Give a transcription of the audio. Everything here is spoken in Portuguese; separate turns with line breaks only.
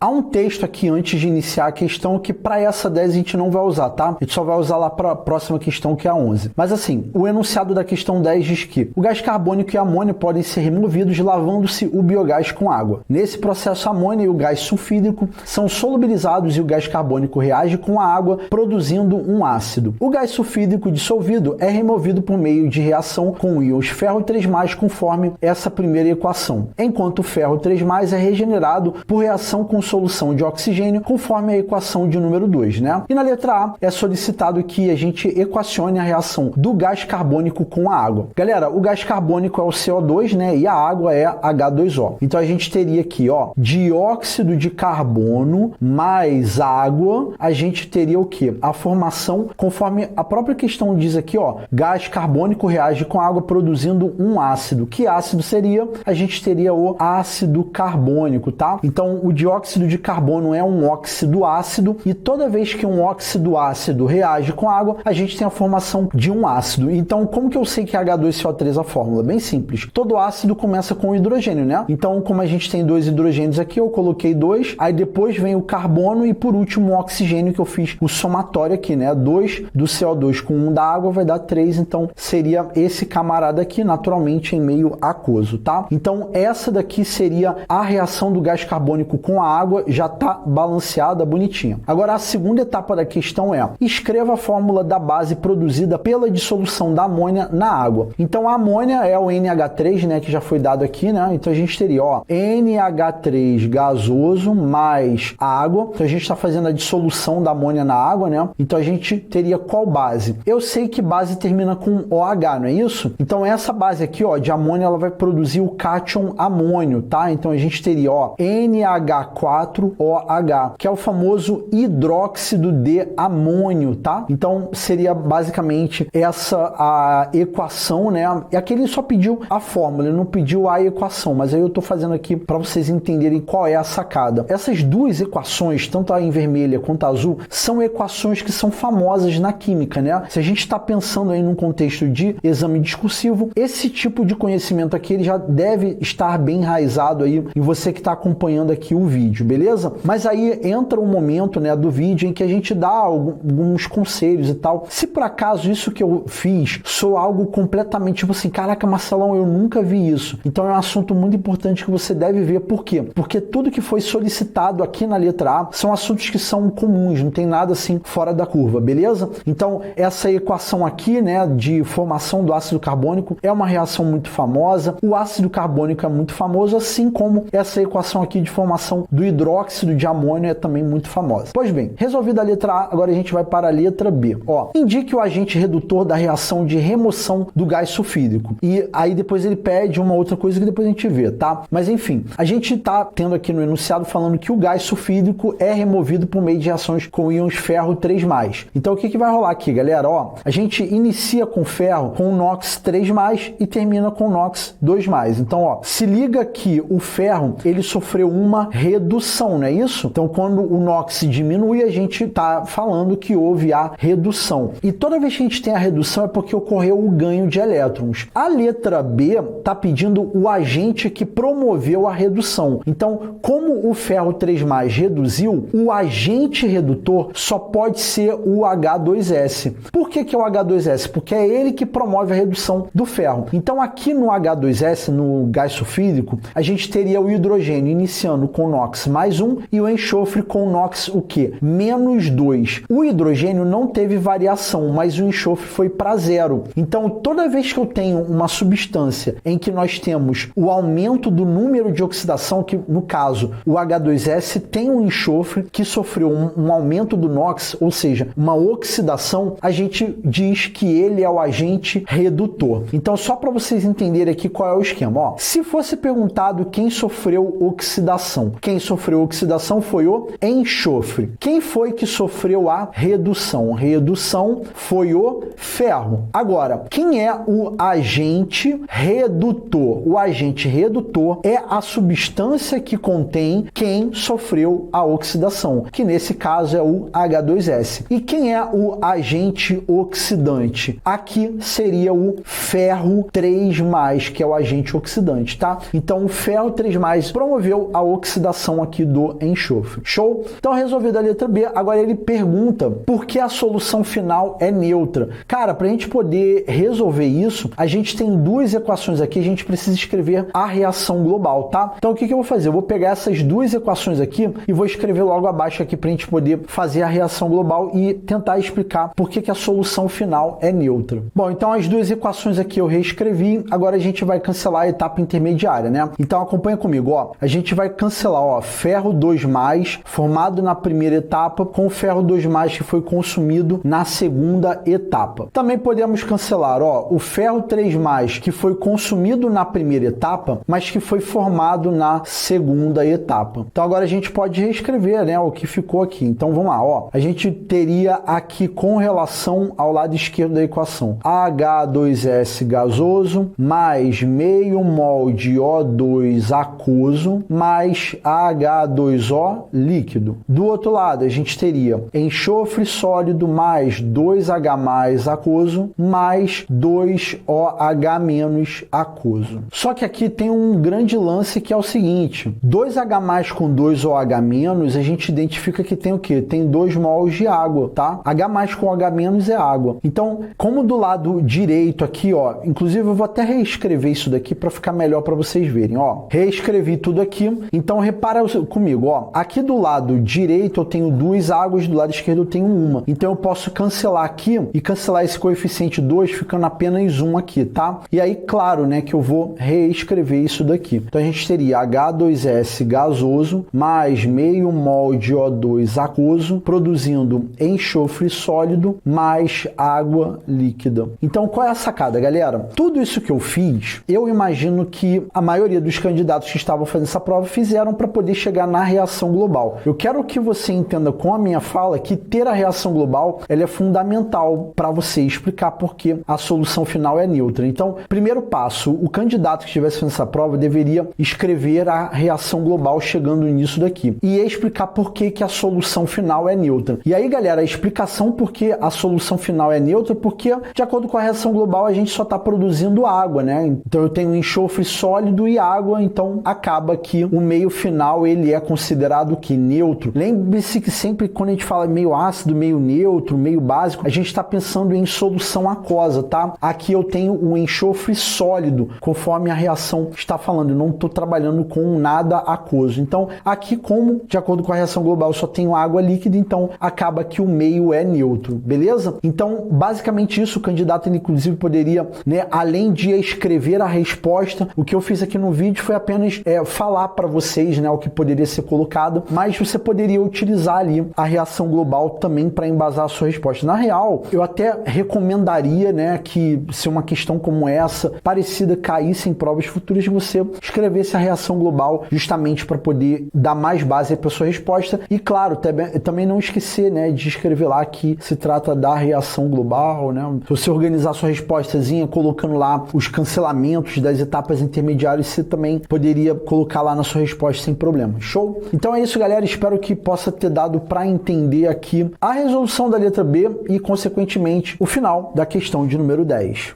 Há um texto aqui antes de iniciar a questão que para essa 10 a gente não vai usar, tá? A gente só vai usar lá para a próxima questão, que é a 11. Mas assim, o enunciado da questão 10 diz que o gás carbônico e a amônia podem ser removidos lavando-se o biogás com água. Nesse processo, a amônia e o gás sulfídrico são solubilizados e o gás carbônico reage com a água, produzindo um ácido. O gás sulfídrico dissolvido é removido por meio de reação com íons ferro 3+, conforme essa primeira equação, enquanto o ferro 3+, é regenerado por reação com solução de oxigênio, conforme a equação de número 2, né? E na letra A é solicitado que a gente equacione a reação do gás carbônico com a água. Galera, o gás carbônico é o CO2, né? E a água é H2O. Então a gente teria aqui, ó, dióxido de carbono mais água, a gente teria o quê? A formação, conforme a própria questão diz aqui, ó, gás carbônico reage com água produzindo um ácido. Que ácido seria? A gente teria o ácido carbônico, tá? Então o dióxido de carbono é um óxido ácido e toda vez que um óxido ácido reage com água, a gente tem a formação de um ácido. Então, como que eu sei que é H2CO3 a fórmula? Bem simples. Todo ácido começa com hidrogênio, né? Então, como a gente tem 2 hidrogênios aqui, eu coloquei 2, aí depois vem o carbono e por último o oxigênio, que eu fiz o somatório aqui, né? 2 do CO2 com 1 da água vai dar 3, então seria esse camarada aqui, naturalmente em meio aquoso, tá? Então, essa daqui seria a reação do gás carbônico com a água, já tá balanceada, bonitinha. Agora, a segunda etapa da questão é: escreva a fórmula da base produzida pela dissolução da amônia na água. Então, a amônia é o NH3, né, que já foi dado aqui, né? Então, a gente teria, ó, NH3 gasoso mais água. Então, a gente está fazendo a dissolução da amônia na água, né? Então, a gente teria qual base? Eu sei que base termina com OH, não é isso? Então, essa base aqui, ó, de amônia, ela vai produzir o cátion amônio, tá? Então, a gente teria, ó, NH4OH, que é o famoso hidróxido de amônio, tá? Então, seria basicamente essa a equação, né? E aqui ele só pediu a fórmula, ele não pediu a equação, mas aí eu tô fazendo aqui para vocês entenderem qual é a sacada. Essas duas equações, tanto a em vermelha quanto a azul, são equações que são famosas na química, né? Se a gente está pensando aí num contexto de exame discursivo, esse tipo de conhecimento aqui ele já deve estar bem enraizado aí em você que está acompanhando aqui o vídeo, beleza? Mas aí entra um momento, né, do vídeo em que a gente dá alguns conselhos e tal. Se por acaso isso que eu fiz sou algo completamente tipo assim, caraca, Marcelão, eu nunca vi isso. Então é um assunto muito importante que você deve ver. Por quê? Porque tudo que foi solicitado aqui na letra A são assuntos que são comuns, não tem nada assim fora da curva, beleza? Então essa equação aqui, né, de formação do ácido carbônico é uma reação muito famosa. O ácido carbônico é muito famoso, assim como essa equação aqui de formação do hidróxido de amônio é também muito famosa. Pois bem, resolvida a letra A, agora a gente vai para a letra B. Ó, indique o agente redutor da reação de remoção do gás sulfídrico. E aí depois ele pede uma outra coisa que depois a gente vê, tá? Mas enfim, a gente tá tendo aqui no enunciado falando que o gás sulfídrico é removido por meio de reações com íons ferro 3+. Então o que vai rolar aqui, galera? Ó, a gente inicia com ferro com NOx 3+, e termina com NOx 2+. Então, ó, se liga que o ferro, ele sofreu uma redução, não é isso? Então, quando o NOx diminui, a gente tá falando que houve a redução. E toda vez que a gente tem a redução é porque ocorreu o ganho de elétrons. A letra B tá pedindo o agente que promoveu a redução. Então, como o ferro 3+ reduziu, o agente redutor só pode ser o H2S. Por que que é o H2S? Porque é ele que promove a redução do ferro. Então, aqui no H2S, no gás sulfídrico, a gente teria o hidrogênio iniciando com NOx +1 e o enxofre com NOx o quê? -2. O hidrogênio não teve variação, mas o enxofre foi para 0. Então, toda vez que eu tenho uma substância em que nós temos o aumento do número de oxidação, que no caso o H2S tem um enxofre que sofreu um aumento do NOx, ou seja, uma oxidação, a gente diz que ele é o agente redutor. Então, só para vocês entenderem aqui qual é o esquema. Ó, se fosse perguntado quem sofreu oxidação, quem sofreu oxidação foi o enxofre. Quem foi que sofreu a redução? Redução foi o ferro. Agora, quem é o agente redutor? O agente redutor é a substância que contém quem sofreu a oxidação, que nesse caso é o H2S. E quem é o agente oxidante? Aqui seria o ferro 3+, que é o agente oxidante, tá? Então, o ferro 3+ promoveu a oxidação aqui do enxofre. Show? Então, resolvida a letra B, agora ele pergunta por que a solução final é neutra. Cara, para a gente poder resolver isso, a gente tem duas equações aqui, a gente precisa escrever a reação global, tá? Então, o que eu vou fazer? Eu vou pegar essas duas equações aqui e vou escrever logo abaixo aqui para a gente poder fazer a reação global e tentar explicar por que a solução final é neutra. Bom, então as duas equações aqui eu reescrevi, agora a gente vai cancelar a etapa intermediária, né? Então, acompanha comigo, ó. A gente vai cancelar, ó, ferro 2+, formado na primeira etapa, com o ferro 2+, que foi consumido na segunda etapa. Também podemos cancelar, ó, o ferro 3+, que foi consumido na primeira etapa, mas que foi formado na segunda etapa. Então, agora a gente pode reescrever, né, o que ficou aqui. Então, vamos lá, ó. A gente teria aqui, com relação ao lado esquerdo da equação, H2S gasoso mais meio mol de O2 aquoso mais H2O líquido. Do outro lado, a gente teria enxofre sólido mais 2H+ aquoso mais 2OH- aquoso. Só que aqui tem um grande lance que é o seguinte, 2H+ com 2OH-, a gente identifica que tem o quê? Tem 2 mols de água, tá? H+ com OH- é água. Então, como do lado direito aqui, ó, inclusive eu vou até reescrever isso daqui para ficar melhor para vocês verem, ó. Reescrevi tudo aqui. Então, repara comigo, ó. Aqui do lado direito eu tenho 2 águas, do lado esquerdo eu tenho uma. Então, eu posso cancelar aqui e cancelar esse coeficiente 2, ficando apenas 1 aqui, tá? E aí, claro, né, que eu vou reescrever isso daqui. Então, a gente teria H2S gasoso mais meio mol de O2 aquoso, produzindo enxofre sólido mais água líquida. Então, qual é a sacada, galera? Tudo isso que eu fiz, eu imagino que a maioria dos candidatos que estavam fazendo essa prova fizeram para poder chegar na reação global. Eu quero que você entenda com a minha fala que ter a reação global, ela é fundamental para você explicar por que a solução final é neutra. Então, primeiro passo, o candidato que estivesse fazendo essa prova deveria escrever a reação global chegando nisso daqui e explicar por que a solução final é neutra. E aí, galera, a explicação por que a solução final é neutra, porque de acordo com a reação global a gente só está produzindo água, né? Então eu tenho enxofre sólido e água, então acaba que o meio final ele é considerado que neutro. Lembre-se que sempre quando a gente fala meio ácido, meio neutro, meio básico, a gente está pensando em solução aquosa, tá? Aqui eu tenho o enxofre sólido, conforme a reação está falando, eu não estou trabalhando com nada aquoso. Então aqui, como de acordo com a reação global eu só tenho água líquida, então acaba que o meio é neutro, beleza? Então basicamente isso, o candidato ele, inclusive poderia, né, além de escrever a resposta, o que eu fiz aqui no vídeo foi apenas falar para vocês, né, o que poderia ser colocado, mas você poderia utilizar ali a reação global também para embasar a sua resposta. Na real, eu até recomendaria, né, que se uma questão como essa, parecida, caísse em provas futuras, você escrevesse a reação global justamente para poder dar mais base para sua resposta e, claro, também não esquecer, né, de escrever lá que se trata da reação global, né? Se você organizar sua respostazinha colocando lá os cancelamentos das etapas intermediárias, você também poderia colocar lá na sua resposta sem problema. Show? Então é isso, galera. Espero que possa ter dado para entender aqui a resolução da letra B e, consequentemente, o final da questão de número 10.